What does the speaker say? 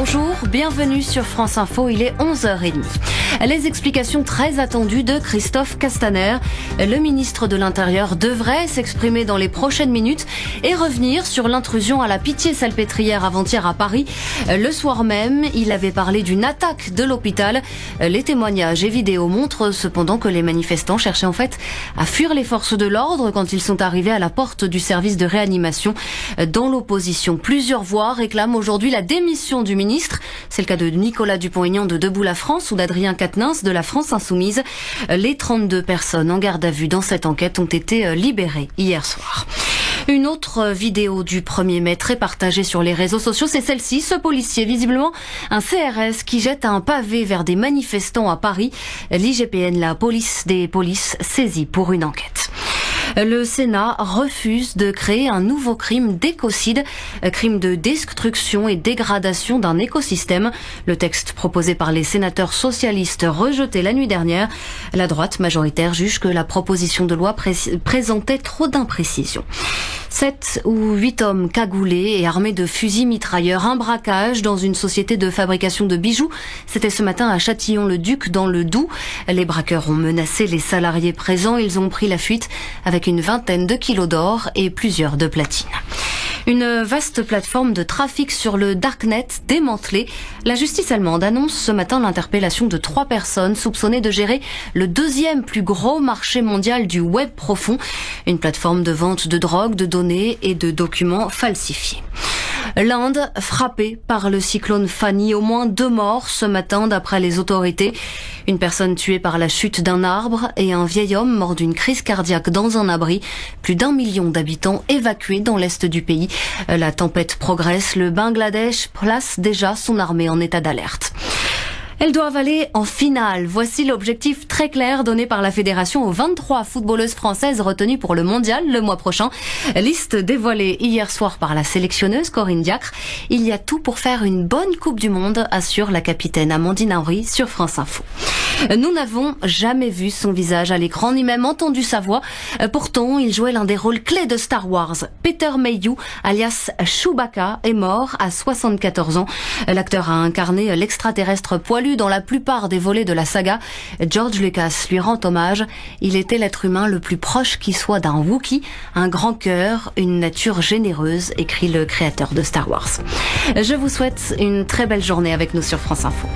Bonjour, bienvenue sur France Info, il est 11h30. Les explications très attendues de Christophe Castaner. Le ministre de l'Intérieur devrait s'exprimer dans les prochaines minutes et revenir sur l'intrusion à la Pitié-Salpêtrière avant-hier à Paris. Le soir même, il avait parlé d'une attaque de l'hôpital. Les témoignages et vidéos montrent cependant que les manifestants cherchaient en fait à fuir les forces de l'ordre quand ils sont arrivés à la porte du service de réanimation. Dans l'opposition, plusieurs voix réclament aujourd'hui la démission du ministre. C'est le cas de Nicolas Dupont-Aignan de Debout la France ou d'Adrien Quatennens de la France Insoumise. Les 32 personnes en garde à vue dans cette enquête ont été libérées hier soir. Une autre vidéo du 1er mai très partagée sur les réseaux sociaux, c'est celle-ci. Ce policier, visiblement un CRS, qui jette un pavé vers des manifestants à Paris. L'IGPN, la police des polices, saisie pour une enquête. Le Sénat refuse de créer un nouveau crime d'écocide, crime de destruction et dégradation d'un écosystème. Le texte proposé par les sénateurs socialistes rejeté la nuit dernière. La droite majoritaire juge que la proposition de loi présentait trop d'imprécisions. 7 ou 8 hommes cagoulés et armés de fusils mitrailleurs. Un braquage dans une société de fabrication de bijoux. C'était ce matin à Châtillon-le-Duc dans le Doubs. Les braqueurs ont menacé les salariés présents. Ils ont pris la fuite avec une vingtaine de kilos d'or et plusieurs de platine. Une vaste plateforme de trafic sur le Darknet démantelée. La justice allemande annonce ce matin l'interpellation de 3 personnes soupçonnées de gérer le 2e plus gros marché mondial du web profond. Une plateforme de vente de drogue, de données et de documents falsifiés. L'Inde, frappée par le cyclone Fani, au moins 2 morts ce matin d'après les autorités. Une personne tuée par la chute d'un arbre et un vieil homme mort d'une crise cardiaque dans un abri. Plus d'1 million d'habitants évacués dans l'est du pays. La tempête progresse, le Bangladesh place déjà son armée en état d'alerte. Elles doivent aller en finale. Voici l'objectif très clair donné par la fédération aux 23 footballeuses françaises retenues pour le mondial le mois prochain. Liste dévoilée hier soir par la sélectionneuse Corinne Diacre. Il y a tout pour faire une bonne Coupe du Monde, assure la capitaine Amandine Henry sur France Info. Nous n'avons jamais vu son visage à l'écran, ni même entendu sa voix. Pourtant, il jouait l'un des rôles clés de Star Wars. Peter Mayhew, alias Chewbacca, est mort à 74 ans. L'acteur a incarné l'extraterrestre poilu dans la plupart des volets de la saga. George Lucas lui rend hommage. Il était l'être humain le plus proche qui soit d'un Wookie, un grand cœur, une nature généreuse, écrit le créateur de Star Wars. Je vous souhaite une très belle journée avec nous sur France Info.